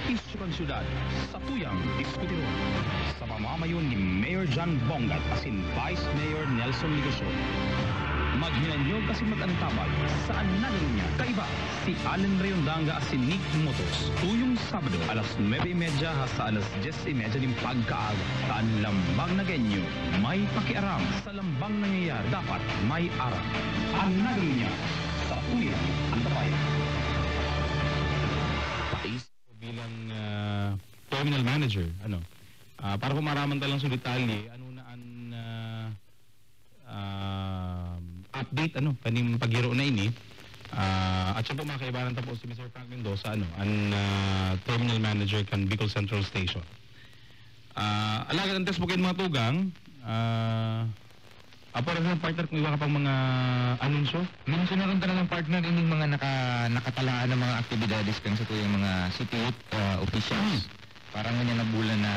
isyu kang syudad sa tuyang diskutiron. Sa pamamayon ni Mayor John Bongat asin Vice Mayor Nelson Ligasyon. Maghinanyog kasi mag-antabag saan nanin niya. Kaiba, si Allen Rayondanga asin Nick Motos. Tuyong Sabado, alas 9:30 sa alas 10:30 ng pagkaaga. Saan lambang na genyo, may pakiaram. Sa lambang nangyayari, dapat may aram. Ang nanin niya sa tuyang antabayan. Bilang terminal manager, para pumaraman talang sa detalye, update kaning paghiro na ini, at siya po makaibaran tapos si Mr. Frank Mendoza, terminal manager kan Bicol Central Station. Alaga ng test bukin mga tugang, para sa partner kung iba ka pang mga anunsyo. Minsan na rin talagang partner ining mga nakatalaan ng mga aktibidades kan sa tuyong mga city youth officials. Parang ganyan na bulan na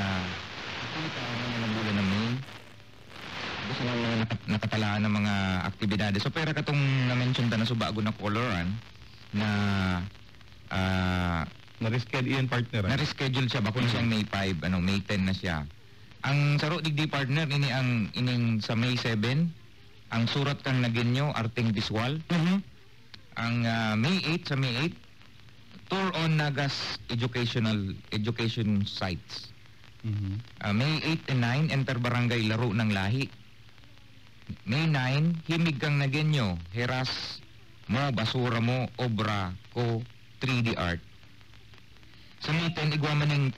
May. Gusto nga mga nakatalaan ng mga aktibidades. So pera katong na-mention na subago na coloran na na-reschedule yan partner. Na-reschedule siya bako na siyang May 5, May 10 na siya. Ang saro digdi partner ining sa May 7 ang surat kang naginyo arting biswal. Ang May 8 tour on Nagas education sites. May 8 and 9 enter barangay laro ng lahi. May 9 himig kang naginyo heras mo basura mo obra ko 3D art. Sa May 10 igwamaning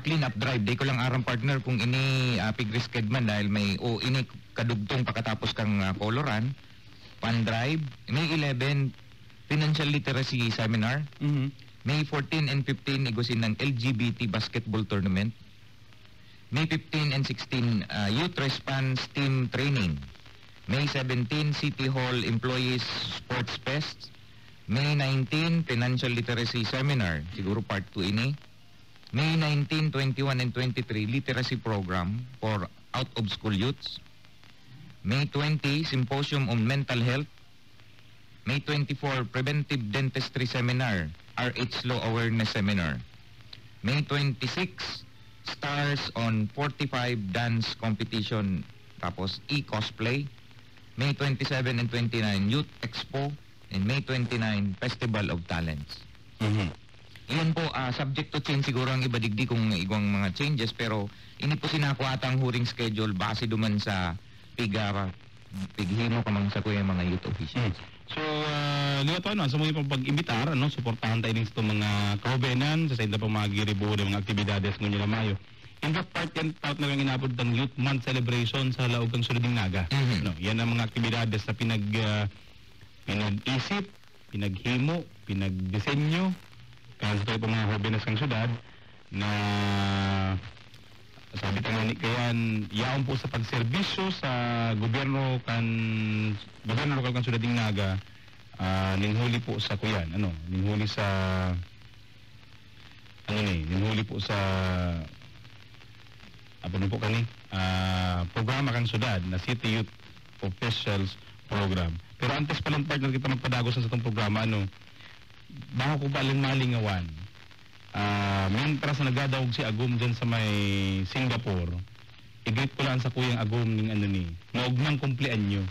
clean up drive, di ko lang aram partner kung ini pig-risked man dahil ini kadugtong pakatapos kang coloran, pan drive. May 11, financial literacy seminar. May 14 and 15, igusin ng LGBT basketball tournament. May 15 and 16, youth response team training. May 17, City Hall Employees Sports Fest. May 19, financial literacy seminar, siguro part 2 ini. May 19, 21, and 23, literacy program for out-of-school youths. May 20, symposium on mental health. May 24, preventive dentistry seminar, RH Law Awareness Seminar. May 26, stars on 45 dance competition, tapos e-cosplay. May 27 and 29, Youth Expo. And May 29, Festival of Talents. Iyan po, subject to change siguro ang iba digdi kung igwang mga changes, pero ini po sinakuha ang huring schedule base duman sa pighimo kamang sa kuya mga youth officials. So, liwat sa mga pag-imbitar, suportahan tayo sa mga kaubenan, sa inda pa mga giribo ng mga aktibidades ng nila Mayo. In fact, part na lang inabot ng Youth Month celebration sa laog ng Suluding Naga. Yan ang mga aktibidades na pinag-isip, pinaghimo, pinag-disenyo, kaya sa tayo mga hobinas ng syudad na sabi ka nga ni kayan yaon po sa pagserbisyo sa gobyerno lokal kan Suluding Naga, ninghuli po sa kuyan ninghuli po sa programa kan syudad na City Youth Officials Program. Pero antes pa lang partner kita magpadagos sa itong programa bago ko malingawan, mientras na nagdadawag si Agum dyan sa may Singapore, i-greet ko lang sa kuyang Agum ng maugmang kumplian nyo.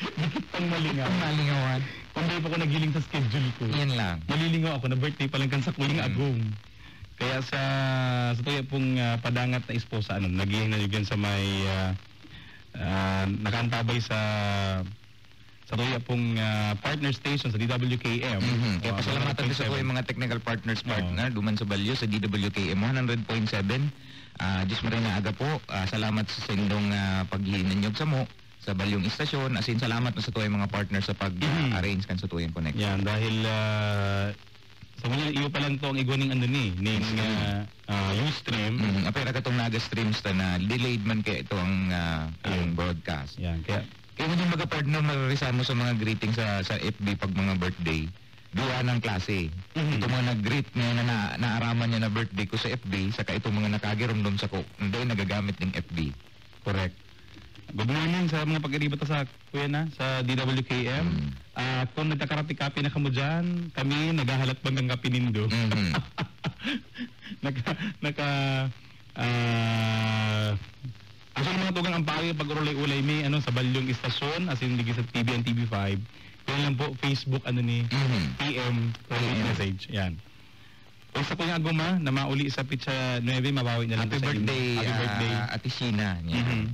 Dikit pang malingawan. Kung di pa ko nagiling sa schedule ko. Yan lang. Malilingaw ako na birthday pa lang kan sa kuyang Agum. Kaya sa tuya pong padangat na esposa, nagihin na yun sa may nakantabay sa tuya pong partner station sa DWKM. Kaya pasalamatan sa tuya mga technical partners partner, duman sa Balyo sa DWKM 100.7. Diyos mo rin na aga po. Salamat sa indong paghihinanyog sa mo sa Balyong Istasyon. Asin salamat na sa tuya mga partners sa pag-arrange kan sa tuyang connection. Yan, dahil sa mga iyo pa lang to ang igwaning Ustream. Apera ka itong Naga streams na delayed man kaya ito ang broadcast. Yan, kaya yung mga partner maririsan mo sa mga greeting sa FB pag mga birthday, duwa ng klase. Ito mga nag-greet na naaraman niya na birthday ko sa FB, saka itong mga nakagirumdum sa ko, doon nagagamit ng FB. Correct. Good morning sa mga pag-iribata sa kuya sa DWKM. Kung nagkakarati kape na kamo dyan, kami naghahalat banggang kape nindo. naka Asa mga tugang ang pagi pag ulay-ulay may sa Balyong istasyon as in digi sa TV and TV5. Yan lang po Facebook PM message. Yan. O sa kuya aguma na mauli sa pizza 9 mabawi na lang Happy sa inyo. birthday, Happy birthday. Ate Sheena. Yan.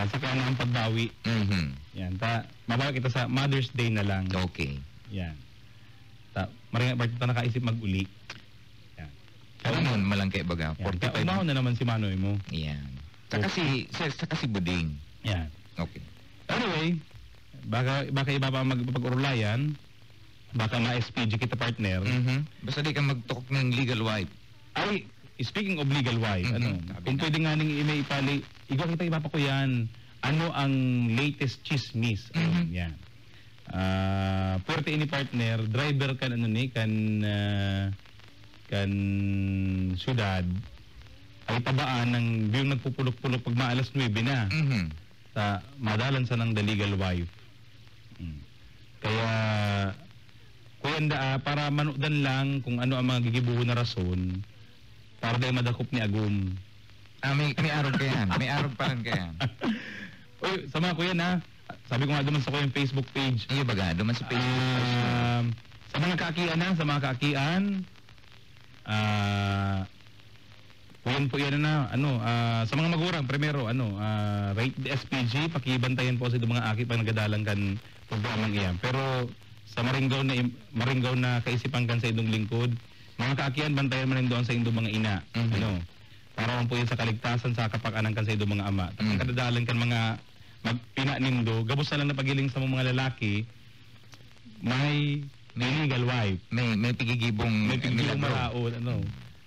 Saka na ang pagbawi. Yan. Mabawi kita sa Mother's Day na lang. Okay. Yan. Maraming bartita nakaisip mag-uli. Yan. Ano mo malangkay baga? Yan. 45. Umahon na naman si Manoy mo. Yan. Saka si Buding. Yan. Okay. Anyway, baka iba pa magpapag-urulayan. Baka ma-SPG kita partner. Basta di ka magtukok ng legal wife. Ay, speaking of legal wife, Sabi kung na. pwede nga ning may ipali, igaw kita iba pa ko yan. Ano ang latest chismis? Yan. Puwerte ini partner, driver kan kan syudad, ay tabaan ng biyong nagpupulok-pulok pag maalas 9 na. Sa madalan sa ng the legal wife. Kaya kuyanda para manudan lang kung ano ang mga gigibuho na rason para dahil madakop ni Agum. May arog ka yan. May arog pa rin ka yan. Uy, sama ko yan sabi ko nga duman sa ko yung Facebook page. Iyo baga, duman sa Facebook. Sa mga kaakian kuyan po yan sa mga magurang, primero, rate the SPG, pakibantayan po sa mga aki pag nagadalang kan programang iyan. Pero sa maringgaw na kaisipan kan sa indong lingkod, mga kaakian, bantayan man rin doon sa indong mga ina. Para man po yan sa kaligtasan sa kapakanan kan sa indong mga ama. Tapos kadadalan kan mga magpina nindo, gabos na lang na pagiling sa mga lalaki, may legal wife. May pigigibong maraon,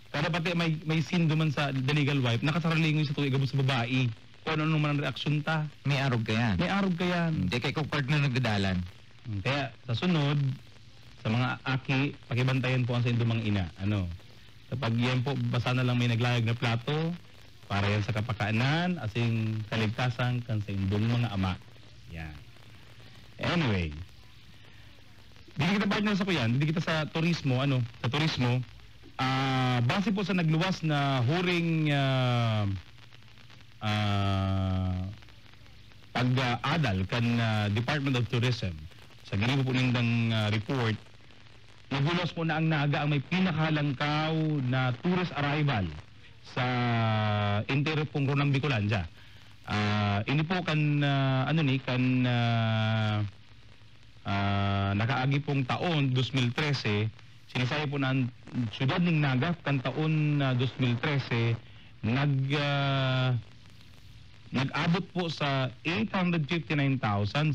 Pero pati may sin duman sa the legal wife, nakasaralingon sa tuwi gabos sa babae. Kung ano man ang reaksyon ta. May arog ka yan. May arog ka yan. Hindi kay kung partner nagdadalan. Kaya sa sunod, sa mga aki, pakibantayan po ang sa indong mga ina. Kapag yan po, basta na lang may naglayag na plato, para yan sa kapakanan, asing kaligtasan kan sa indong mga ama. Yan. Anyway, hindi kita partner sa kuyan, hindi kita sa turismo, sa turismo, base po sa nagluwas na huring pag-adal kan Department of Tourism, sa ginagawa po nindang report, nagluwas po na ang Naga ang may pinakahalangkaw na tourist arrival sa interior pong Ronang Bicolandia. Ini po nakaagi pong taon 2013, sinisaya po na ang siyudad ng Naga kan taon 2013 nag-abot po sa 859,743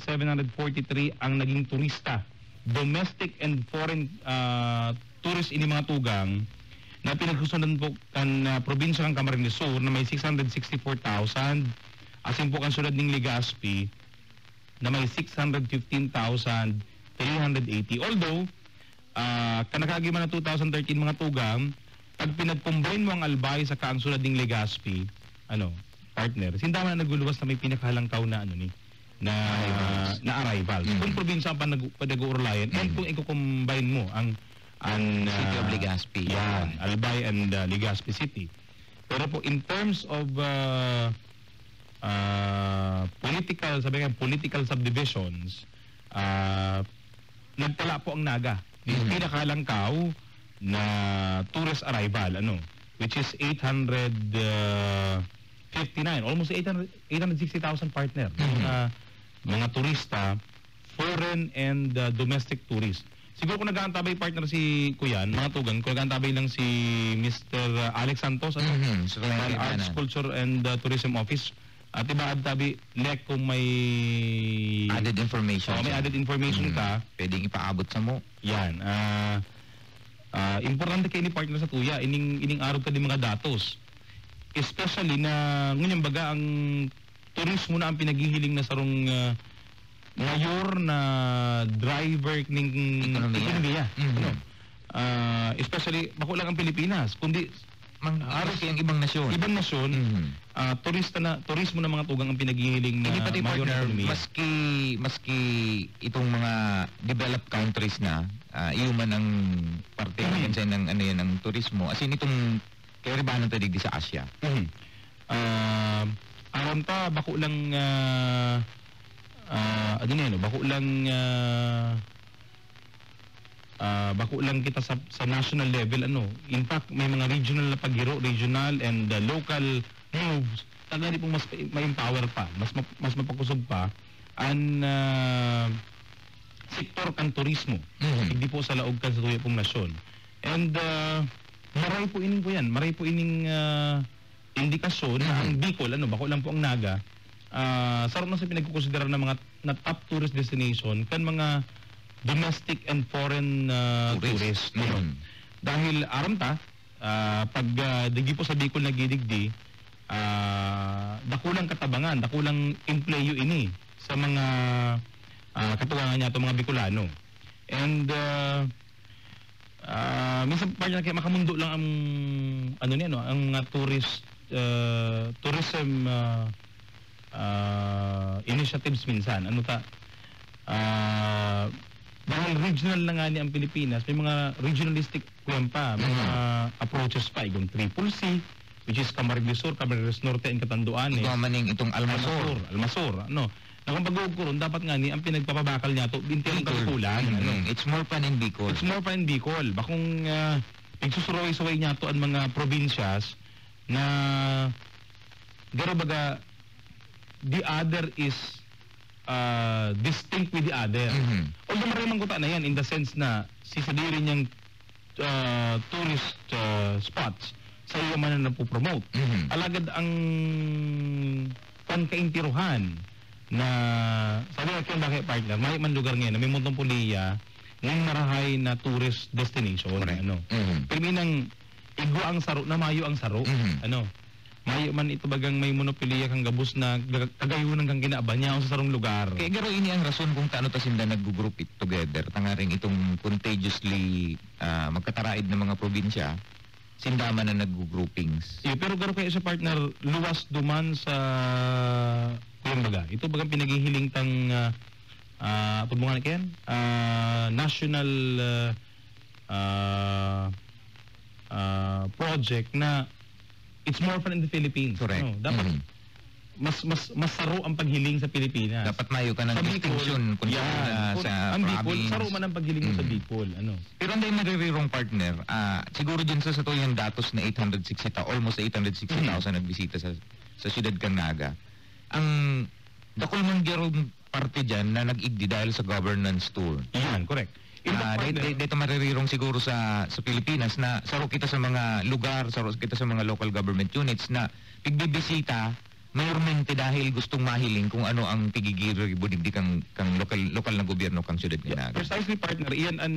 ang naging turista, domestic and foreign tourist ini mga tugang na pinagsusundan po kan probinsya ng Camarines Sur na may 664,000, asin po kan siyudad ng Legazpi na may 615,380. Although kanakagi man na 2013 mga tugang, pag pinagcombine mo ang Albay sa kaang sulad ng Legazpi, partner, sindama na naguluwas na may pinakahalangkaw na na arrival. Kung probinsya ang panag-uurlayan, and kung i-combine mo ang City of Legazpi. Yan, Albay and Legazpi City. Pero po in terms of political subdivisions, nagtala po ang Naga. Yung pinakahalangkaw na tourist arrival, which is 859, almost 860,000 partner. Mga turista, foreign and domestic tourists. Siguro kung nag-aantabay partner si Kuyan, mga tugan, kung nag-aantabay lang si Mr. Alex Santos, So, Arts, Culture and Tourism Office, at iba tabi lek kung may added information. May added information ka, pwedeng ipaabot sa mo. yan. Importante kayo ni partner sa tuya, ining araw ka din mga datos. Especially na ngunyan baga ang turismo na ang pinaghihiling na sarong mayor na driver ng ekonomiya. Especially, bako lang ang Pilipinas, kundi aros kayang ibang nasyon. Ibang nasyon, Mhm. turismo ng mga tugang ang pinaghihiling na Hindi pati mayor na partner, ekonomiya. maski itong mga developed countries na, iuman ang parte ng ano yan, ng turismo. As in itong kayaribanan tadig di sa Asia. Aron ta bako lang ano yan, bako lang kita sa national level in fact may mga regional na paghiro, regional and local moves talaga di pong mas ma-empower pa, mas mapakusog pa ang sektor kan turismo. Hindi po sa laog kan sa tuyo pong nasyon. And maray po ining indikasyon na ang Bicol, bako lang po ang Naga, sarap na sa pinagkukonsidera ng mga na top tourist destination kan mga domestic and foreign tourists. Dahil aram ta, pag digi po sa Bicol nagidigdi, dakulang katabangan, dakulang empleyo ini sa mga katuwangan niya mga Bicolano. And minsan pa kaya makamundo lang ang ang mga tourism initiatives minsan. Dahil regional na nga ni ang Pilipinas, may mga regionalistic pa, mga approaches pa, igong Triple C, which is Camarines Sur, Camarines Norte, and Catanduanes. Ito maning itong Almasor, Nakang pag-uukuron, dapat nga ni ang pinagpapabakal niya to, binti ang kasukulan. It's more fun in Bicol. It's more fun in Bicol. Bakong nagsusuroy-suroy niya to ang mga probinsyas na garo baga the other is distinct with the other. Although maraming kuta na yan in the sense na sisadiri niyang tourist spots sa iyo man na napopromote. Alagad ang pankaintiruhan na sabi natin bakit partner, may man lugar ngayon na may Montong Puliya ngayong marahay na tourist destination. Pero minang igwa ang saro na mayo ang saro. Mayo man ito bagang may monopoliya kang gabus na kagayunan kang ginaabanyaw sa sarong lugar. Kaya garo ini ang rason kung taano ta sinda nag-group it together. Tangaring itong contagiously magkataraid ng mga probinsya, sindaman na nag-groupings. Pero garo kayo sa partner, luwas duman sa kumbaga. Ito bagang pinaghihiling tang pagmungan kayan, national project na it's more fun in the Philippines. Correct. Dapat mas saro ang paghiling sa Pilipinas. Dapat mayo ka ng Sa Bicol, distinction kung sa ang Bicol, province. saro man ang paghiling mo sa Bicol. Pero hindi maririrong partner, siguro dyan sa tuyong datos na 860,000, almost 860,000 nagbisita sa siyudad kang Naga. Ang dakol man gerong parte dyan na nag-igdi dahil sa governance tour. Yan, correct. Dito maririrong siguro sa Pilipinas na saro kita sa mga lugar, saro kita sa mga local government units na pigbibisita mayormente dahil gustong mahiling kung ano ang tigigiri budigdi kang lokal na gobyerno kang siyudad nga Naga. Precisely partner, iyan ang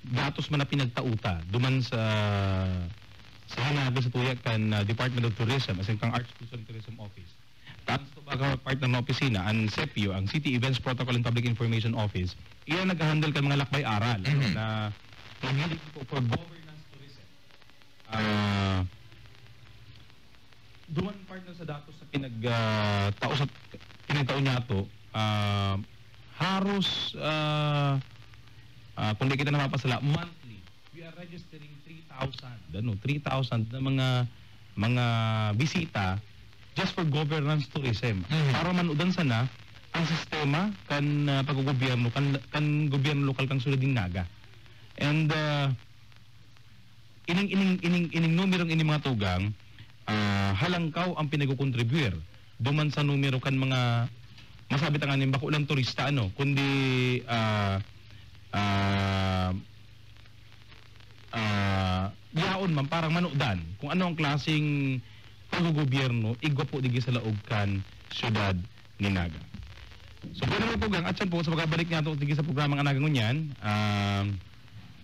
datos man na pinagtauta duman sa Naga sa tuya kan Department of Tourism as in kang Arts, Culture and Tourism Office. Tapos ito baga partner ng opisina, ang CEPIO, ang City Events Protocol and Public Information Office, iyan nag-handle kan mga lakbay-aral na paghilig po for governance tourism. Duman partner sa datos sa pinagtao niya to, haros kung di kita napapasala, monthly, we are registering 3,000 na mga bisita just for governance tourism. Para manudan sana ang sistema kan paggobyerno kan gobyerno lokal kang sulod ng Naga. And ining numerong ining mga tugang halangkaw ang pinagkukontribuyer duman sa numero kan mga masabi tanganin bako lang turista kundi yaon man parang manudan kung ano ang klaseng paggobyerno igwa po digi sa laog kan syudad ni Naga. So pwede mo po gang at yan po sa pagkabalik niya ito digi sa programang Anaga Ngunyan.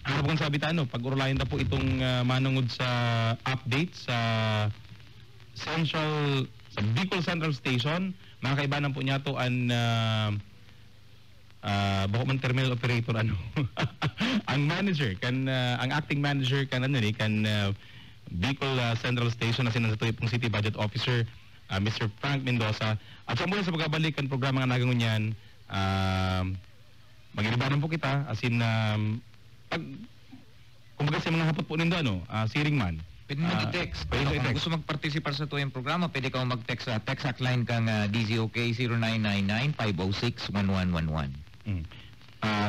Ano po kang sabi pag-urulayan na po itong manungod sa update sa Bicol Central Station. Mga kaibanan po niya ito ang bako man terminal operator ang manager ang acting manager kan Bicol Central Station na sinasatuloy pong City Budget Officer Mr. Frank Mendoza. At sa mula sa pagbabalik ang programa nga nagangunyan, maginibanan po kita as in kumbaga sa mga hapot po nindo siring man. Pwede mo i-text. Pwede mo Kung i-text. gusto mag-participate sa tuyong programa, pwede ka mag-text sa text line kang DZOK 0999-506-1111.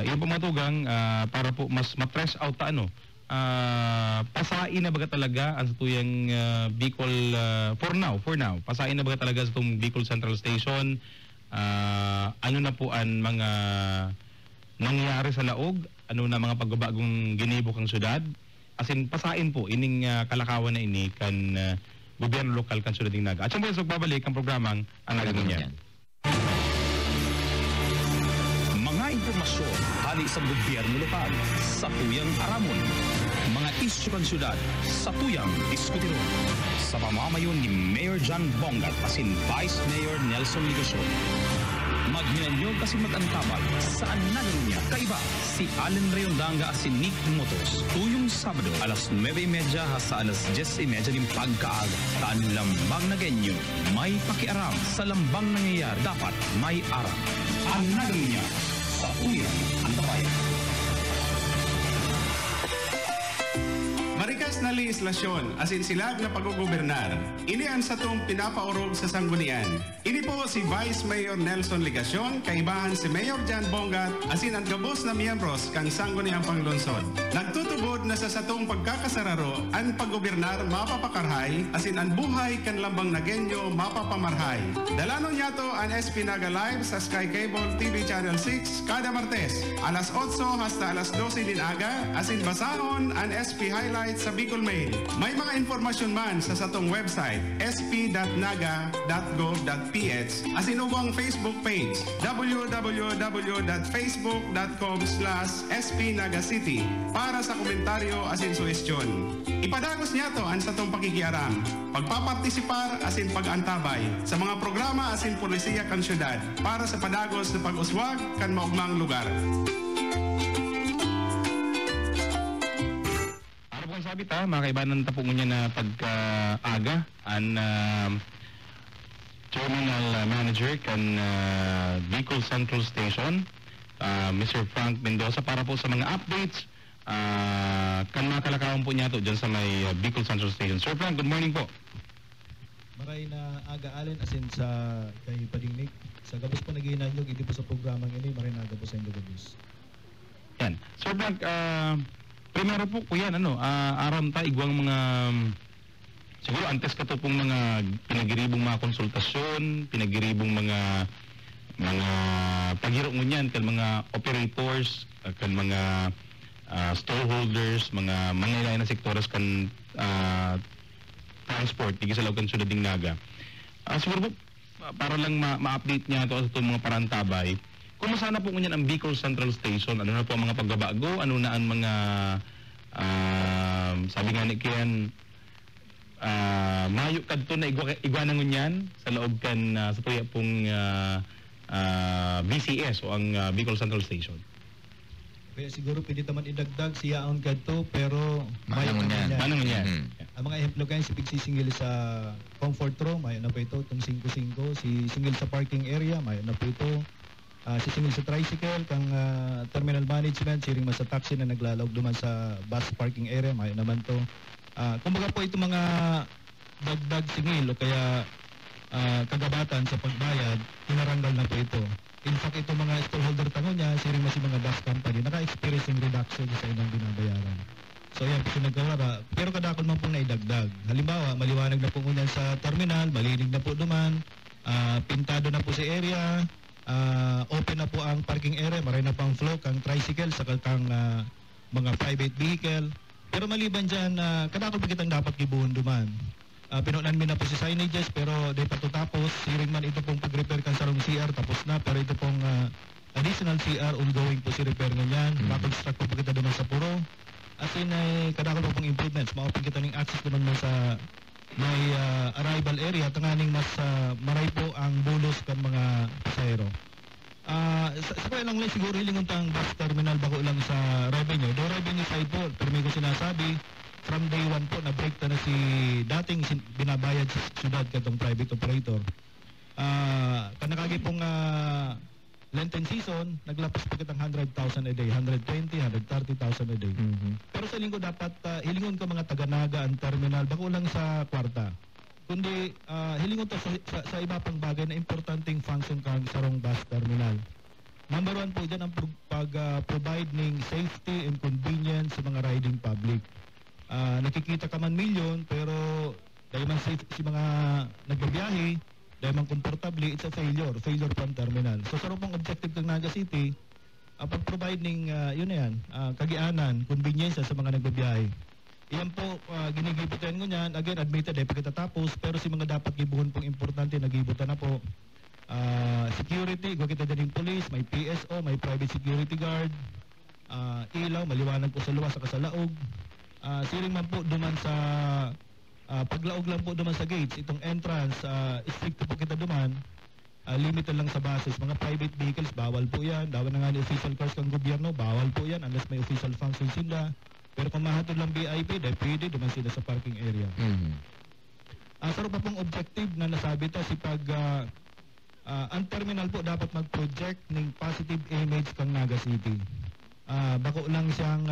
Yung po matugang para po mas ma-fresh out pasain na baga talaga ang sa tuyang Bicol for now pasain na baga talaga sa itong Bicol Central Station. Ano na po ang mga nangyari sa laog, ano na mga pagbabagong ginibok ang syudad, as in pasain po ining kalakawan na ini kan gobyerno lokal kan syudad ng Naga. At siyempre sa pagbabalik ang programang ang naganyan. Mga impormasyon hali sa gobyerno lokal sa tuyang aramon. Mga isyu kan syudad sa tuyang diskutiron. Sa pamamayon ni Mayor John Bongat asin Vice Mayor Nelson Ligasyon. Maghinanyog kasi mag-antabal saan naganyan niya. Kaiba si Allen Rayondanga asin Nick Motos. Tuyong Sabado alas 9:30 sa alas 10:30 ng pagkaaga. Taan lambang na genyo. May pakiaram sa lambang nangyayari. Dapat may aram. Ang naganyan sa tuyang antabayan. Marikas na legislasyon asin silag na paggugobernar. Ini ang satong pinapaurog sa sanggunian. Ini po si Vice Mayor Nelson Ligasyon, kaibahan si Mayor John Bongat, asin ang gabos na miyembros kang sangguniang panglungsod. Nagtutugod na sa satong pagkakasararo ang paggobernar mapapakarhay, asin ang buhay kan lambang nagenyo mapapamarhay. Dalanon niya to ang SP Naga Live sa Sky Cable TV Channel 6 kada Martes, alas 8 hasta alas 12 din aga, asin basahon ang SP Highlights sa Bicol Mail. May mga informasyon man sa satong website sp.naga.gov.ph asin ubang Facebook page www.facebook.com/spnagacity para sa komentaryo asin suhestyon. Ipadagos niya to ang satong pakikiaram, pagpapartisipar asin pag-antabay sa mga programa asin polisiya kan syudad para sa padagos na pag-uswag kan maugmang lugar. Sabi mga kaibanan tapungon niya na pagkaaga ang Terminal Manager kan Bicol Central Station, Mr. Frank Mendoza, para po sa mga updates kan mga kalakawan po niya to dyan sa may Bicol Central Station. Sir Frank, good morning po. Maray na aga alin asin sa kay Padingnik. Sa gabos po nag-iinanyog, hindi po sa programang ini, maray na aga po sa inyong gabos. Yan. Sir Frank, primero po ko yan, aram ta igwang mga siguro antes ka to pong mga pinagiribong mga konsultasyon, pinagiribong mga paghiro mo niyan kan mga operators, kan mga storeholders, mga ilayan na sektores kan transport, di sa kan syudad ng Naga. Siguro po, para lang ma-update niya ito sa mga parantabay, kung sana po ngunyan ang Bicol Central Station, ano na po ang mga pagbabago, ano na ang mga, sabi nga ni Kian, mayo kadto na igwanan ngunyan sa loob kan sa tuya pong BCS o ang Bicol Central Station. Kaya siguro pwede naman idagdag siya ang kadto pero mayo Manang yan. Ano ngunyan? Ang mga ehemplo kayo si pigsisingil sa comfort room, mayo na po ito, itong 5-5, si singil sa parking area, mayo na po ito. Si singil sa tricycle, kang terminal management, siring mas sa taxi na naglalawag duman sa bus parking area, mayo naman to. Kumbaga po ito mga dagdag singil o kaya kagabatan sa pagbayad, hinaranggal na po ito. In fact, ito mga storeholder tango niya, siring mas yung mga bus company, naka-experience ng reduction sa ilang binabayaran. So yan, kasi nagkawara. Pero kadakol man po na idagdag. Halimbawa, maliwanag na po ngunyan sa terminal, malinig na po duman, pintado na po sa area, open na po ang parking area, maray na pang flow, kang tricycle, sa kang mga private vehicle. Pero maliban dyan, kadakol pa kitang dapat gibuhon duman. Pinunan mi na po si signages, pero di pa ito tapos. Siring man ito pong pag-repair kan sarong CR, tapos na. Pero ito pong additional CR, ongoing po si repair nganyan. Makonstruct po kita duman sa puro. As in, kadakol po pong improvements. Maupin kita ng access duman mo sa may arrival area, tanganing mas maray po ang bulos kan mga pasahero. Sa kaya lang siguro hilingon tang bus terminal bako lang sa revenue. Do revenue side po, pero may ko sinasabi, from day one po na break na si dating binabayad sa syudad katong private operator. Kanakagi pong Lenten season, naglapas po kitang 100,000 a day, 120, 130,000 a day. Pero sa linggo dapat hilingon ko mga taga-naga ang terminal, bako lang sa kwarta. Kundi hilingon to sa iba pang bagay na importanteng function kang sarong bus terminal. Number one po dyan ang pag-provide ng safety and convenience sa mga riding public. Nakikita ka man milyon, pero dahil man safe si mga nagbabiyahe, dahil man komportable, it's a failure from terminal. So sarong pong objective ng Naga City, pag-provide ng yun na yan, kagianan, convenience sa mga nagbabiyahe. Iyan po, ginigibutan ko niyan, again, admitted, pagkatapos, pero si mga dapat gibuhon pong importante, nagibutan na po. Security, kita dyan yung police, may PSO, may private security guard, ilaw, maliwanag po sa luwas saka sa laog. Siring man po duman sa paglaog lang po duman sa gates, itong entrance, strict po kita duman, limited lang sa buses. Mga private vehicles, bawal po yan. Bawal na nga ni official cars kang gobyerno, bawal po yan unless may official function sila. Pero kung mahatod lang VIP, dahil pwede duman sila sa parking area. Sarap pa pong objective na nasabi to si pag ang terminal po dapat mag-project ng positive image kang Naga City. Bako lang siyang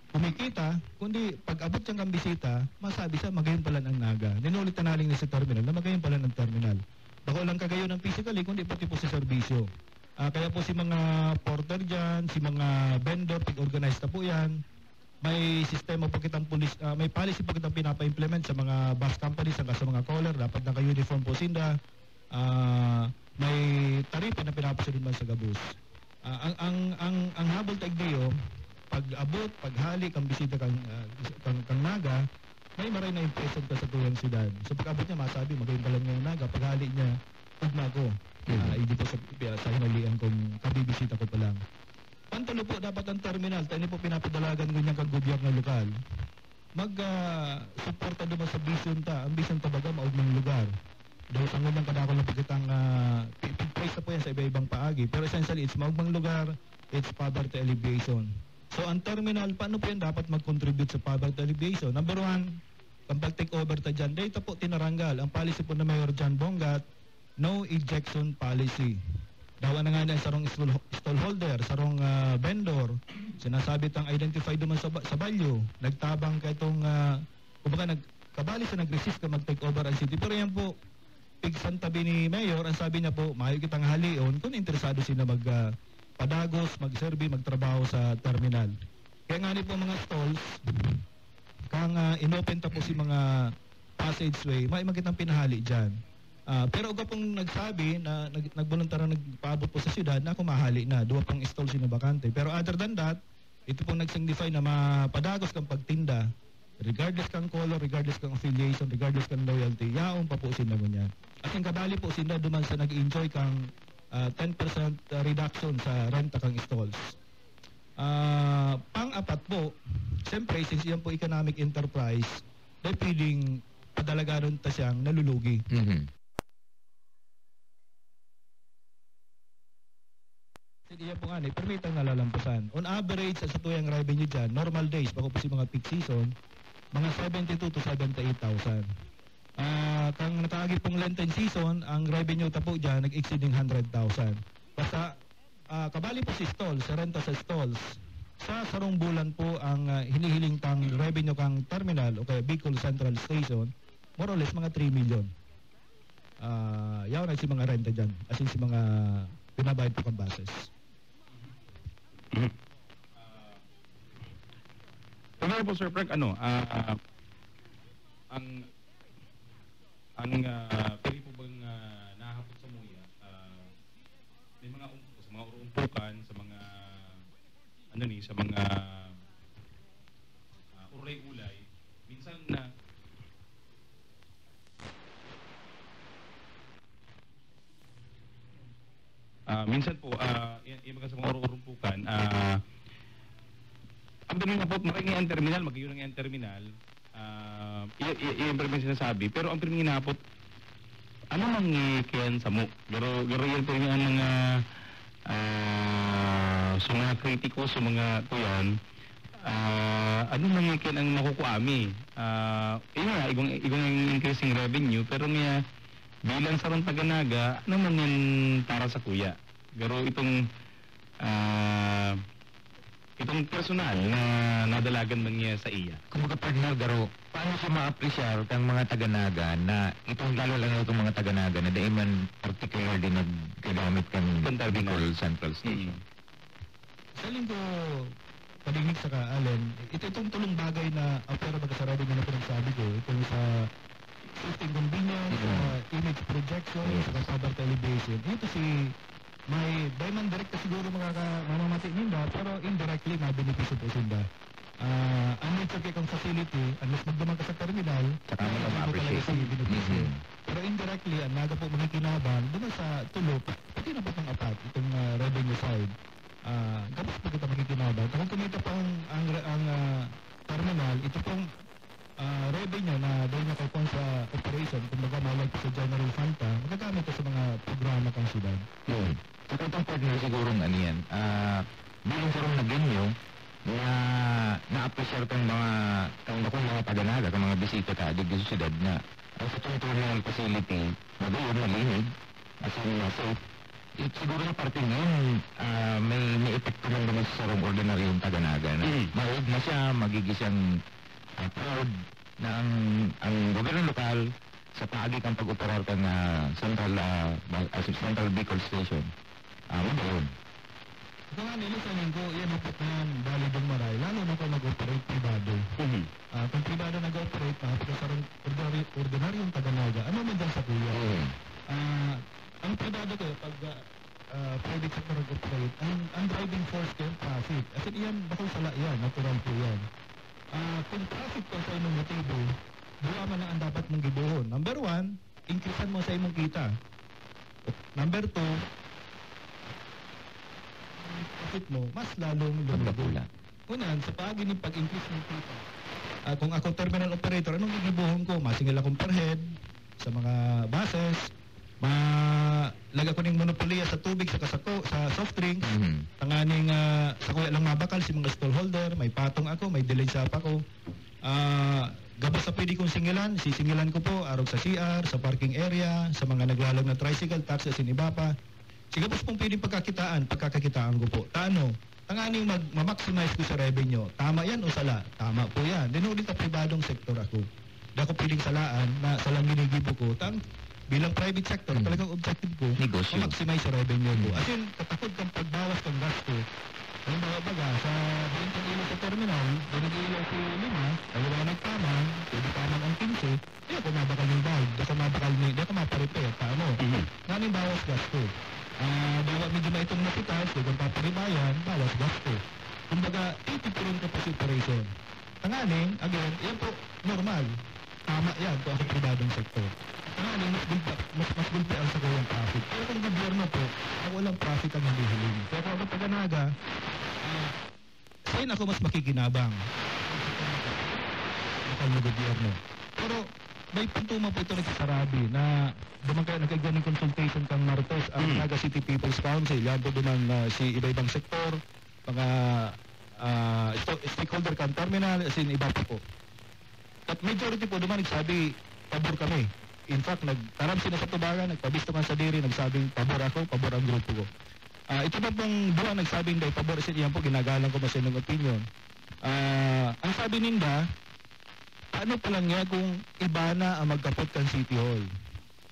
kumikita, kundi pag abot siyang kang bisita, masabi siya magayon pala ng Naga. Ninulit na naling ni sa terminal na magayon pala ng terminal. Bako lang kagayon ng physically, kundi pati po sa serbisyo. Kaya po si mga porter dyan, si mga vendor, pag-organize na po yan. May sistema po kitang may policy po kitang pinapa-implement sa mga bus companies, sa mga caller, dapat naka-uniform po sinda. May taripa na pinapasunod man sa gabus. Ang habol taigdiyo, pag-abot, paghali, kang bisita kang Naga, may maray na impression ka sa tuyang siyudad. So pag-abot niya, masabi, magayon pala ng Naga, paghali niya, ugma ko. Hindi po sa hinalian kung kabibisita ko pa lang. Pantulo po, dapat ang terminal, tayo po pinapadalagan ko niyang kag-gobyerno lokal. Mag-suporta naman sa vision ta. Ang vision ta baga, maugmang lugar. Dahil ang unang kadako lang pagkitang pig-price na po yan sa iba-ibang paagi. Pero essentially, it's maugmang lugar, it's poverty alleviation. So ang terminal, paano po yan dapat mag-contribute sa poverty alleviation? Number one, kapag take over ta dyan, dito po tinaranggal. Ang policy po na Mayor John Bongat, no ejection policy. Dawa na nga na sarong stallholder, sarong vendor, sinasabi tang identify naman sa value, nagtabang ka itong, kumbaga nagkabali sa nag-resist ka mag-take over ang city. Pero yan po, pigsan tabi ni Mayor, ang sabi niya po, maayo kitang halion kung interesado sila padagos, mag-survey, magtrabaho sa terminal. Kaya nga po mga stalls, kang inopen ta po si mga passageway, may magkitang pinahali dyan. Pero uga pong nagsabi na nagboluntaryo nagpaabot po sa siyudad na kumahali na, duwa pang stall sino bakante. Pero other than that, ito pong nagsignify na mapadagos kang pagtinda, regardless kang color, regardless kang affiliation, regardless kang loyalty, yaon pa po sila mo niyan. At yung kabali po sila duman sa nag-enjoy kang 10% reduction sa renta kang stalls. Pang-apat po, siyempre, since yan po economic enterprise, dahil pwedeng padalagaron ta siyang nalulugi. Hindi yan po nga, permitang nalalampasan. On average, sa tuyang revenue dyan, normal days, bako po si mga peak season, mga 72 to 78,000. Kang nakaagi pong Lenten season, ang revenue ta po dyan, nag-exceeding 100,000. Basta, kabali po si stalls, sa renta sa stalls, sa sarong bulan po ang hinihiling tang revenue kang terminal o kaya Bicol Central Station, more or less mga 3 million. Yaw na si mga renta dyan, as in si mga binabayad po kang bases. Kaya po Sir Frank, pwede po bang nahapot sa muya, may mga sa mga urumpukan, sa mga sa mga uray-ulay, minsan na minsan po, yung mga sa mga urumpukan, ang dami na po, makinig ang terminal, mag-iyon ang terminal, yung permin sinasabi, pero ang permin hinapot, ano mangikiyan sa mo? Pero yan po yung mga sa mga kritiko, sa mga tuyan, ano mangikin ang makukuami? Yun nga, igong increasing revenue, pero nga, bilang sa ron Taganaga, ano man yan para sa kuya? Pero itong personal na nadalagan man niya sa iya. Kung mga partner, Garo, paano siya ma-appreciate ang mga Taganaga na itong lalo lang itong mga Taganaga na dahil man particular din nagkagamit kang Bicol Central Station? Sa linggo, paligid sa Allen, itong tulong bagay na pero magkasarado nga na pinagsabi ko, itong sa system convenience, image projection, sa cover elevation. Ito si may by man direct ka siguro mamamati ninda, pero indirectly na benepisyo po sinda. Ang nature kay kang facility, unless magdamag ka sa terminal, Saka mo na ma-appreciate. si benepisyo. Pero indirectly, ang naga po makikinabang, doon sa tulo, pati na po pang apat, itong revenue side. Kapag po kita makikinabang, kung kumita pa ang terminal, ito pong revenue na doon niya kay sa operation, kung baga malag sa general fund pa, magagamit ko sa mga programa kang siyudad. Yun. Saka itong partner sigurong ano yan, bilang sa rin na genyo, na na-appreciate kang mga Taganaga, kang mga bisita ka, di sa syudad na, ang sa itong terminal facility, magayon, malinig, as in safe, siguro na parte ngayon, may epekto lang naman sa sarong ordinaryong Taganaga na mahig na siya, magigisang proud na ang gobyerno lokal sa paagi kang pag-operar ka ng Central Bicol Station. Ano ba yun? Ito nga nila sa linggo, yan ang yan, validong maray, lalo na kung nag-operate privado. Kung privado nag-operate, napakasarang ordinaryong Taganaga, ano man dyan sa kuya? Ang privado ko, pag private sector nag-operate, ang driving force ko yung profit. As in, yan, bakong sala yan, natural po yan. Kung profit ko sa imong motibo, buwa man ang dapat mong gibuhon. Number 1, increasean mo sa imong kita. Number 2, profit mo, mas lalong lumibo. Unan, sa paagi ni pag-increase ng kita, kung ako terminal operator, anong gigibuhon ko? Masingil akong per head sa mga buses, laga ko ning monopoliya sa tubig sa soft drinks, tanganing sa kuya lang mabakal si mga stallholder, may patong ako, may delayed sa ako. Gabos sa pwede kong sisingilan ko po, arog sa CR, sa parking area, sa mga naglalag na tricycle, taxi, siniba pa. Sigabos pong pwede pagkakakitaan ko po. Tanganing ma-maximize ko sa revenue. Tama yan o sala? Tama po yan. Dinulit sa pribadong sektor ako. Di ako piling salaan na salang ginigibo ko. Bilang private sector, talagang objective ko, negosyo, ma-maximize sa revenue ko. As in, katakot kang pagbawas kang gasto. Ang baga, sa buong ilaw sa terminal, nag-ilaw si 5, ay wala nagtaman, pwede taman ang 15, di ako mabakal yung bag, di ako maparepair, paano? Namin bawas gasto. Bawa medyo na itong napitas, di kang paparibayan, bawas gasto. Kumbaga, 80% capacity operation. Tanganing, again, yan po, normal. Tama yan, kung ako pribadong sektor. Tanganing, mas gulpi ang sa kayang profit. Pero kung gobyerno po, ang walang profit ang hindi hiling. Pero kung ako Taganaga, sa'yo ako mas makikinabang. Lokal na gobyerno. Pero, may pantuma po ito nagsasarabi na nagkaganing consultation kang Martes ang Naga City People's Council. Yan po doon si iba-ibang sektor, mga stakeholder kang terminal, as in iba po. At majority po naman nagsabi, pabor kami. In fact, nagtaram sila sa tubagan, nagpabisto man sa diri, nagsabing pabor ako, pabor ang grupo ko. Ito ba pong duwa nagsabing dahil pabor sa iyan po, ginagalang ko mas inyong opinion. Ang sabi ninda, paano pa lang niya kung iba na ang magkapot kang City Hall?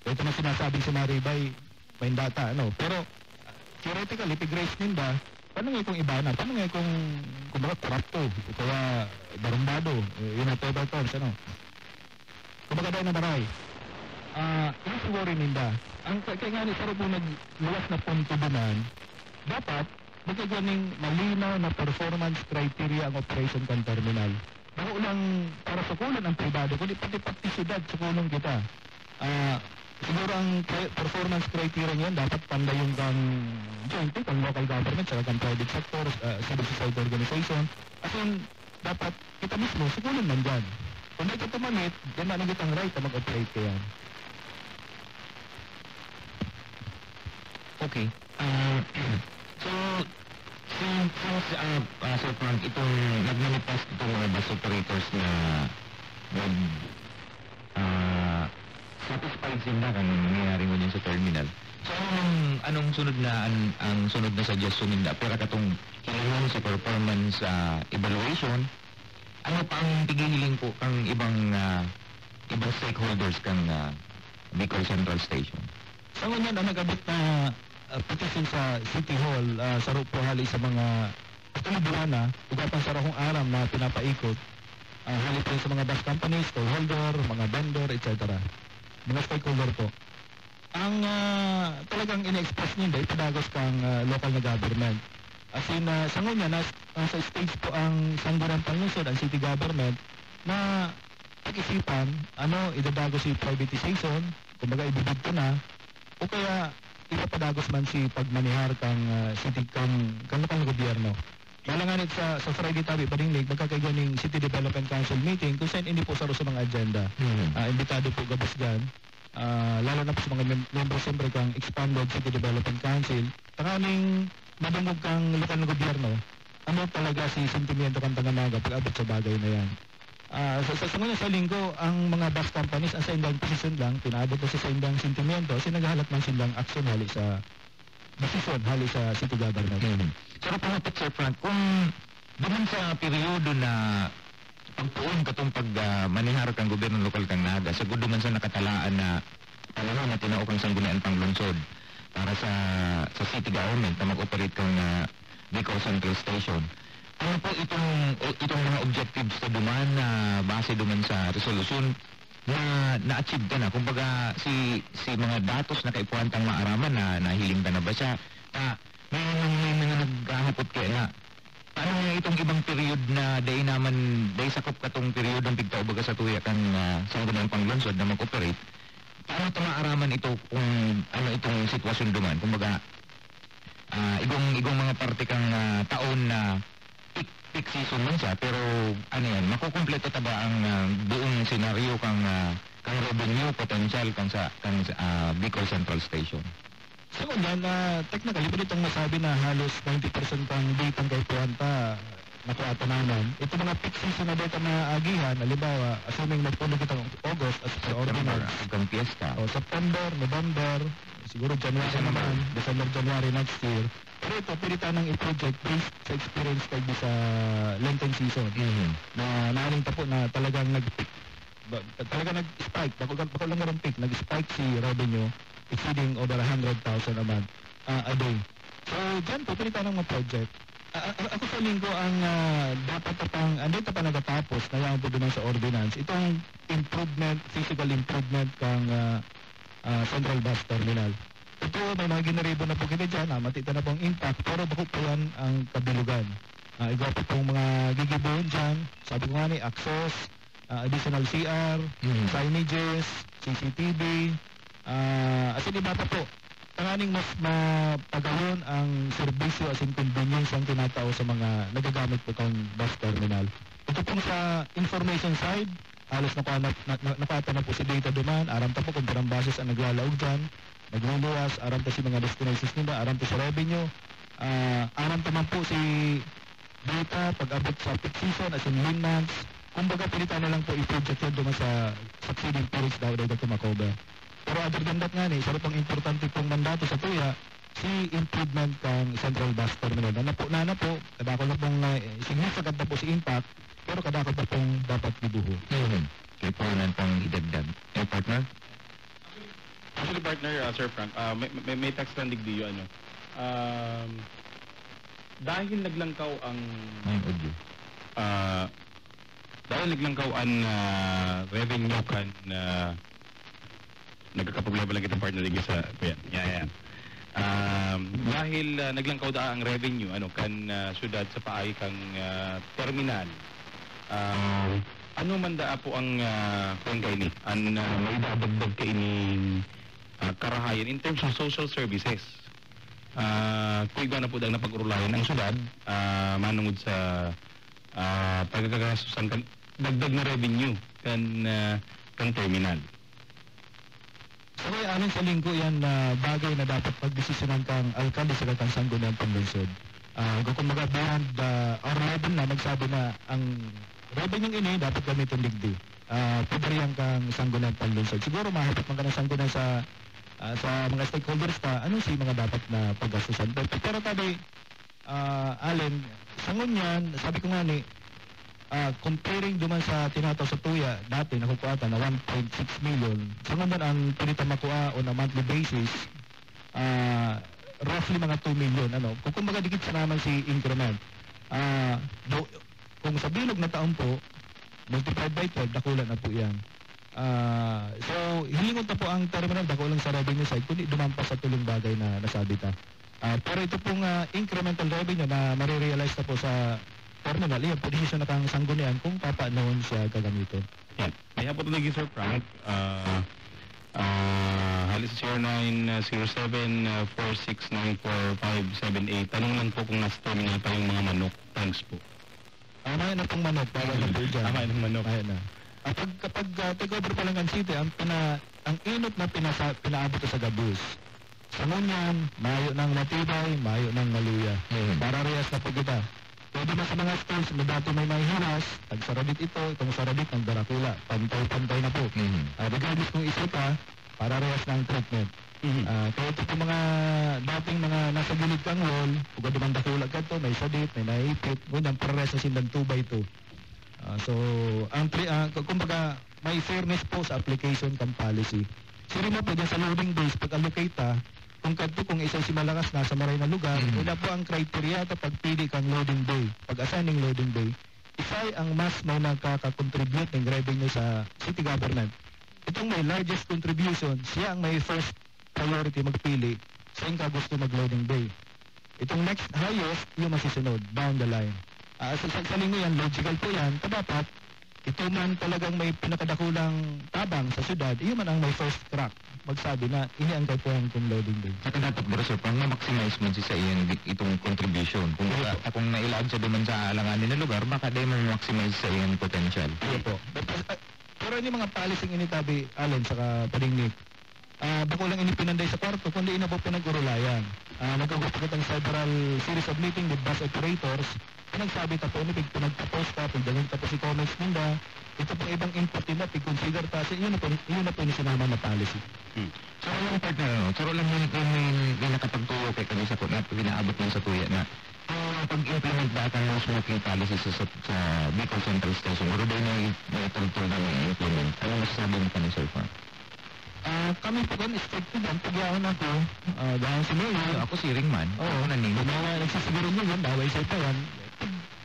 Ito na sinasabing si Maribay, may data, ano? Pero, theoretically, pig-race ninda, paano nga kung iba na? Paano nga kung kumbaga korapto? O kaya barumbado? Yun ang table terms, ano? Kumbaga dahil na baray. Yung siguro ninda, ang kaya nga ni, pero po nagluwas na puntudunan, dapat magkaganing malinaw na performance criteria ang operation kan terminal. Bako lang para sukulan ang pribado, kundi pati syudad sukulong kita. Siguro ang performance criteria niyan dapat pandayon kang jointly, kang local government, saka kang private sector, civil society organization. As in, dapat kita mismo, sukulan man dyan. Kung di ka tumamit, yan na ang right na mag-operate ka yan. Okay. So, Sir Frank, itong nag-manifest itong mga bus operators na satisfied sila kung nangyayari mo din sa terminal. So, anong sunod na, ang sunod na suggestion nila? Pero katong kailangan sa performance evaluation, ano pa ang tigihiling po kang ibang stakeholders kang Bicol Central Station? Sa ngayon na nag-abot na petition sa City Hall sa po hali sa mga Bulana, ugapan sa rahong aram na pinapaikot halip rin sa mga bus companies, stakeholder, mga vendor, etc. Mga stakeholder po. Ang talagang in-express nila, ipadagos kang local na government. As in, sa ngayon nasa stage po ang Sangguniang Panlungsod, ang city government, na pag-isipan, idadagos si privatization, kumbaga ibibid ko na, o kaya ipapadagos man si pagmanihar kang city kang lokal na gobyerno. Malanganit sa Friday tabi padinglig magkakaiganing City Development Council meeting kung saan hindi po sa mga agenda. Imbitado po gabos dyan. Lalo na po sa mga membro siyempre kang expanded City Development Council. Takaning madungog kang lokal na gobyerno, ano talaga si sentimiento kang Tanganaga pag-abot sa bagay na yan. Sa ngayon sa linggo, ang mga bus companies ang sa indang posisyon lang, pinaabot na sa indang sentimiento, kasi naghahalap man silang aksyon hali sa desisyon, hali sa city government. Pero pangapit, Sir Frank, kung naman sa periodo na pagpuon katong pagmanihar kang gobyerno lokal kang Naga, sagud man sa nakatalaan na talaga na tinaok ang Sangguniang Panglungsod para sa city government na mag-operate kang Bicol Central Station. Ano po itong mga objectives na duman na base duman sa resolusyon na na-achieve ka na? Kumbaga, si mga datos na kaipuan tang maaraman na nahiling ka na ba siya? May mga naghahapot kaya na paano nga itong ibang period na day sakop katong period ng pigtaubaga sa tuya kang Sangguniang Panglungsod na mag-operate? Paano ito maaraman ito kung ano itong sitwasyon duman? Kumbaga, igong mga parte kang taon na peak season man siya, pero makukumpleto ta ba ang buong senaryo kang revenue potential kang Bicol Central Station? So yan, technically, pwede itong masabi na halos 90% kang ditang kay Puanta nakuha naman. Ito mga peak season na dito na agihan, halimbawa, assuming magpunog itong August as per ordinance. Hanggang fiesta. September, November, siguro January naman, December, January next year. Pero ito, pwede tanong i-project based sa experience kay sa Lenten season. Na naaring po na talagang nag-peak. Talagang nag-spike. Bako lang nga peak, nag-spike si revenue exceeding over 100,000 a month, a day. So, dyan po, pwede tanong mag-project. Ako sa linggo ang dapat andito pa nagatapos na yan po doon sa ordinance. Itong improvement, physical improvement kang Central Bus Terminal. Ito, may mga ginaribo na po kita dyan, matita na pong impact, pero bako po yan ang kabilugan. Igaw po pong mga gigibuhin dyan, sabi ko nga ni, access, additional CR, signages, CCTV, as in iba pa po. Tanganing mas mapagawon ang serbisyo as in convenience ang tinatao sa mga nagagamit po kang bus terminal. Ito pong sa information side, halos nakata na po si data duman, aram ta po kung parang basis ang naglalaog dyan, nagluluwas, aram ta si mga destinations nila, aram ta sa revenue, aram ta man po si data pag-abot sa peak season as in maintenance, kumbaga pilitan na lang po i-project yun duman sa succeeding periods daw ito makoba. Pero other than that nga sarap ang importante pong mandato sa tuya, si improvement kang Central Bus Terminal. Na po, kadako na pong significant na po si impact, pero kadako na pong dapat dibuho. Kaya po na pang idagdag. Partner? Actually, partner, Sir Frank, may text lang digdiyo, dahil naglangkaw ang... May audio. Dahil naglangkaw ang revenue kan nagkakaproblema lang kitang partner digdi sa... Yan. Dahil naglangkaw da ang revenue, kan syudad sa paay kang terminal, ano man daa po ang kay ni ang may dadagdag kay ni karahayan in terms of social services. Kung iba na po dahil napag-urulayan ang syudad, manungod sa pagkakasusan kan dagdag na revenue kan terminal. So kaya amin sa linggo yan na bagay na dapat pagdesisyonan kang alkalde sa kang Sangguniang Panlungsod. kumbaga beyond our level na nagsabi na ang revenue ini dapat gamitin digdi. Pwede rin kang sanggunan panlunsod. Siguro mahapit man ka ng sanggunan sa mga stakeholders na ano si mga dapat na paggastusan. Pero tabi, Allen, sangon yan, sabi ko nga ni, comparing duman sa tinataw sa tuya, dati nakukuha na 1.6 million. Sangon man ang pinita makuha on a monthly basis, roughly mga 2 million. Kung kumbaga dikit sa naman si increment. Kung sa bilog na taon po, multiplied by 12, dakulan na po yan. So, hilingon na po ang terminal, dakulang sa revenue side, kundi dumampas sa tulong bagay na nasabi ta. Pero ito pong incremental revenue na marirealize na po sa terminal, iyan po decision na kang sanggunian kung papaanoon siya gagamitin. Yan. May hapon na Sir Frank. Halis 0907-4694-578. Tanong lang po kung nasa terminal pa yung mga manok. Thanks po. Mayan na pong manok, bawal na po dyan. Mayan ng manok. Mayan na. Kapag take-over Palangan City, ang inot na pinaabot sa gabus. Sangunyan, mayo ng matibay, mayo ng maluya. Para reyas na po kita. Pwede na sa mga schools, may dati may hinas, tag-saradit ito, itong saradit ng Barakula. Pantay-pantay na po. Regardless kung isa ka, para reyas ng treatment. Kaya ito po mga dating mga nasa gilid kang wall, kung dumang dakulag ka to, may sadit, may naipit, ngunang para reyas na sindan 2x2. So, kumbaga, may fairness po sa application kang policy. Siri mo po dyan sa loading base, pag-allocate kung isa si malakas nasa maray na lugar, wala po ang criteria kapag pili kang loading bay. Pag-assigning loading bay, isay ang mas may nagkakakontribute ng revenue sa city government. Itong may largest contribution, siya ang may first priority magpili sa yung gusto mag-loading bay. Itong next highest, yung masisunod, down the line. Sa linggo yan, logical po yan, dapat ito man talagang may pinakadakulang tabang sa syudad, iyon man ang may first crack. Magsabi na, ini ang kaipuhan kong loading bay. Saka dapat, Sir Frank, na-maximize mo sa iyan itong contribution. Kung nailag sa duman sa alanganin na lugar, baka dahil ma-maximize sa iyan potential. Iya po. Pero yung mga policy initabi, Allen, saka Padingnik, bako lang inipinanday sa kwarto, kundi ina po pinag-urulayan. Nagkagupagod ang several series of meeting with bus operators, pinagsabi tapo, pinagtapos ka, pagdagang tapos si comments nila, ito pong ibang input nila, pag-consider ta, yun na po yung sinama na policy. So, yung partner, saro lang yun may nakapagtuyo kay kanisa ko na pinaabot mo sa tuya na pag-implement ba ka ng smoking policy sa Bicol Central Station, pero dahil na itultul na i-implement, ano masasabi mo ka ni Sir Frank? Kami po kan strict po dyan, pag-iawin ako, dahil si Mayor, Ako si Ringman. oo, nagsisiguro nyo yun, baway sa itawan,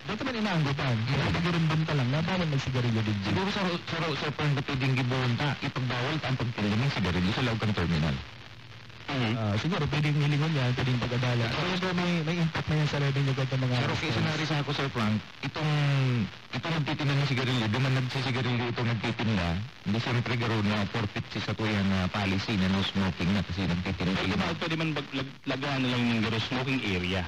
dito man inaanggutan, nagsigirin banta lang, nabawal magsigarilyo din. Siguro sa Frank na pwedeng gibunta, ipagbawal ka ang pagkiling ng sigarilyo sa loob ng terminal. Siguro pwedeng hilingon yan, pwedeng pag-adala. Pero may impact na yan sa revenue ko mga... Pero kaya sinari sa ako, Sir Frank, itong nagtitinda ng sigarilyo, di man nagsisigarilyo itong nagtitinda, hindi siyempre garo na forfeit sa tuyang policy na no smoking na kasi nagtitinda. Pwede man lagahan na lang yung garo smoking area.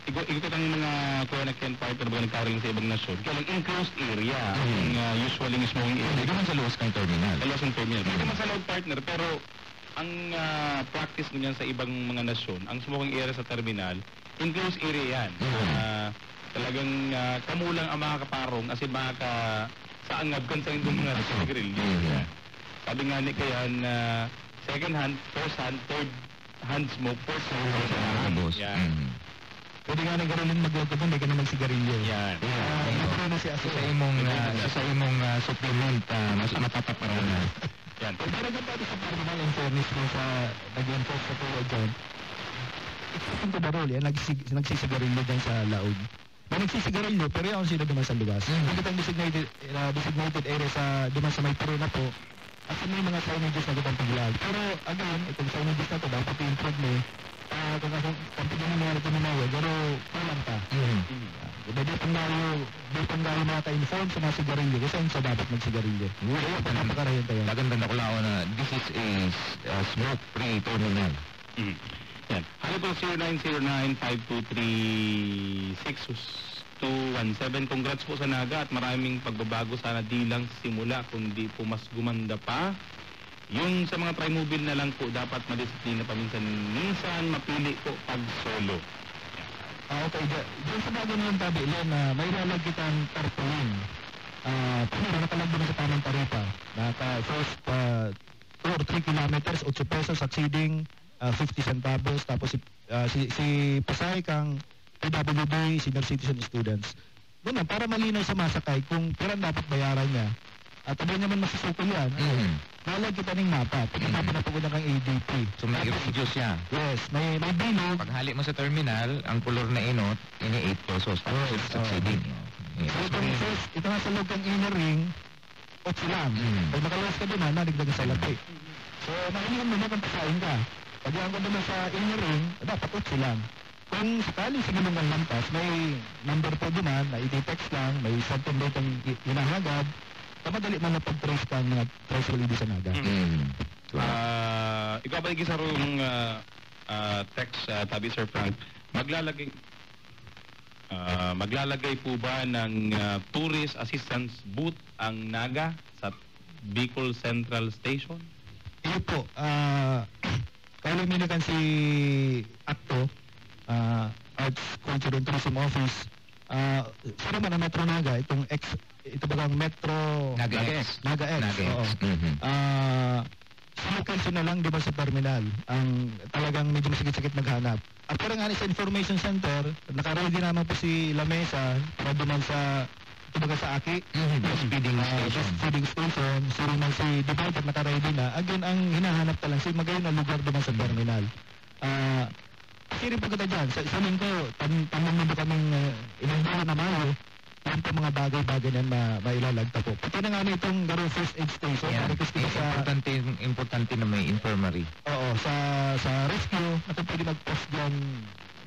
Ikot ang mga kuha na Ken partner ba nagkaroon sa ibang nasyon. Kaya lang enclosed area, yung usually yung smoking area. Hindi man sa luwas ng terminal. Sa luwas ng terminal. Pwede man sa loud partner, pero ang practice niyan sa ibang mga nasyon, ang smoking area sa terminal, enclosed area yan. Talagang kamulang ang mga kaparong as in saangab kan sa indong mga sigarilyo. Sabi nga ni kayan, second hand, first hand, third hand smoke, fourth hand. Yan. Pwede nga nang garunin maglagod, hindi ka na magsigarilyo. Yan. Ito na si Aso. Sa imong supplement, mas matataparan na. Yan. Pero nagpapati sa terminal in fairness mo sa nag-enforce sa tuwa dyan, it's the role, nagsisigarilyo dyan sa laod. May nagsisigarilyo, pero yung sino duman sa luwas. Hindi ang designated area sa duman sa may puro na po, at may mga signages na gutang paglag. Pero again, itong signages na to, dapat i-improve mo, kung pinangyari ito na nawe, pero kulang pa. Di pang tayo maka-inform sa mga sigarilyo, kasi saan sa dapat magsigarilyo. Napakarayan tayo. Magandang nakulao na this is a smoke-free terminal. Yan. Hello po, 0909-523-6217. Congrats po sa Naga at maraming pagbabago sana di lang simula kundi po mas gumanda pa. Yung sa mga trimobile na lang po dapat madisiplina paminsan-minsan mapili po pag solo. Yan. Okay, dyan sa bagay ng tabi, na may lalag kitang tarpaulin. Pero nakalag din sa tamang taripa. First, 2 or 3 kilometers, 8 pesos, succeeding 50 centavos. Tapos si Pasay kang PWD, senior citizen students. Doon na, para malinaw sa masakay kung kailan dapat bayaran niya. At abay naman masusukol yan. Lalag kita ng mapa. Pagkatapos na pagod kang ADP. So may residues siya. Yes, may bilog. Pag hali mo sa terminal, ang kulor na inot, ini 8 pesos. Tapos Yes, succeeding. Yes. So, kung first, ito nga sa loob ng inner ring, 8 lang. Pag nakalas ka doon, nagdagan sa lapi. So, nakilingan mo na kung pasain ka. Pag yan ka naman sa inner ring, dapat 8 lang. Kung sakali sige mong lampas, may number po doon na i-text lang, may certain date ang hinahagad, kamadali man na pag-trace ka ng trace ID sa naga. Ikaw ba sa rong text, tabi Sir Frank, maglalagay po ba ng tourist assistance booth ang Naga sa Bicol Central Station? Iyo po, kaya luminakan si ACTO, Arts, Culture and Tourism Office, sa naman ang Metro Naga, ito bagang Metro Naga X. Naga X, oo. Sinukensyon na lang, di ba, sa terminal, ang talagang medyo masakit-sakit maghanap. At parang nga sa information center, nakaready naman po si Lamesa, para naman sa, ito baga sa Aki, feeding station, so naman si Divider nakaready na. Again, ang hinahanap talang si magayon na lugar naman sa terminal. Kasi rin po kita dyan, sa linggo, tamang mo kaming ilang buwan na mayo, yan po mga bagay-bagay na mailalagta po. Pati na nga na itong Garo First Aid Station. Importante na may infirmary. Oo, sa rescue, natin pwede mag-post dyan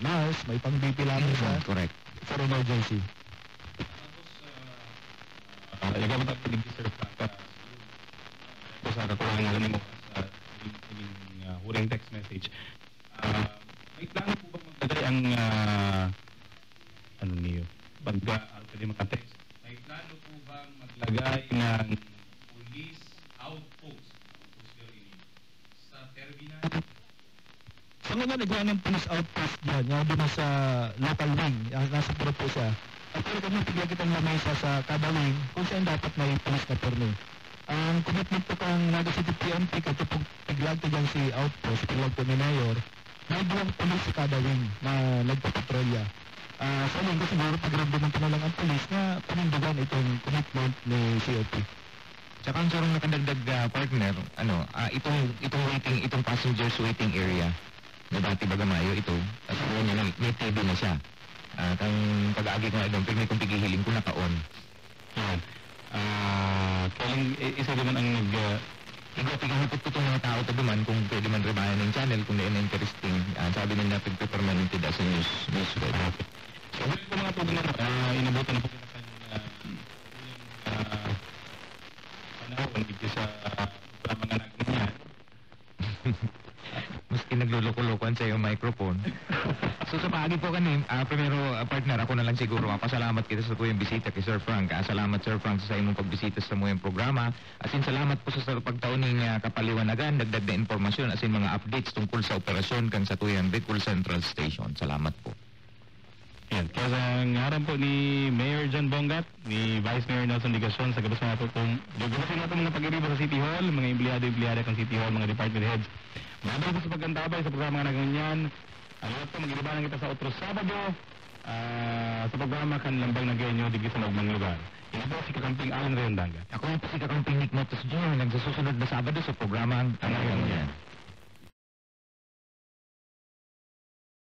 nurse, may pang-BP lang Correct. for emergency. Ikaw ba tayo Sir Frank, sa kakulangan mo sa huring text message, may plano po bang maglagay ang ano niyo? Pwede makatext. May plano po bang maglagay ng police outpost sa terminal? So nga nagawa ng police outpost dyan, yung doon sa local wing, nasa puro po siya. At pero kami tigla kitang lamesa sa kada wing kung saan dapat may police na perno. Ang commitment po kang Naga City PNP, kasi po tiglag ko dyan si outpost, tiglag po ni Mayor, may buwang police sa kada wing na nagpapatrolya. Sa linggo siguro pag-rebliman na lang ang police na panindagan itong commitment ni COP. Tsaka ang sarong nakadagdag partner, itong passengers waiting area na dati Bagamayo ito, at may TV na siya. At ang pag-aagi ko na doon, kung pigihiling ko naka-on. Yan. Kailang isa naman ang Higapit ko itong mga tao ito duman kung pwede man rebayan ng channel kung na-interesting. Sabi nila pag-permanented as a news web. So, ulit po mga po na inabutan na po kita panahon dito sa programa nga nagganyan. Maski nagluloko-lokoan sa iyong microphone. So sa paagi po kanin, primero partner, ako na lang siguro mapasalamat kita sa tuyong bisita kay Sir Frank. Salamat Sir Frank sa imong pagbisita sa muyang programa. Asin salamat po sa pagtauning kapaliwanagan, dagdag na impormasyon, asin mga updates tungkol sa operasyon kan sa tuyang Bicol Central Station. Salamat po. Yan. Kaya sa ngaran po ni Mayor John Bongat, ni Vice Mayor Nelson Ligacion, sa gabas mga po kung gugusin natin mga pag-iriba sa City Hall, mga empleyado-empleyada ng City Hall, mga department heads. Maraming po sa pagkantabay sa programa nga naganyan. Ayot po, mag-iribanan kita sa otros Sabado sa programa kan lambang na ganyo digit sa magmang lugar. Yan po si Kakamping Alan Rayondanga. Ako po si Kakamping Nick Motos Jr. Nagsasusunod na Sabado sa programa ang naganyan.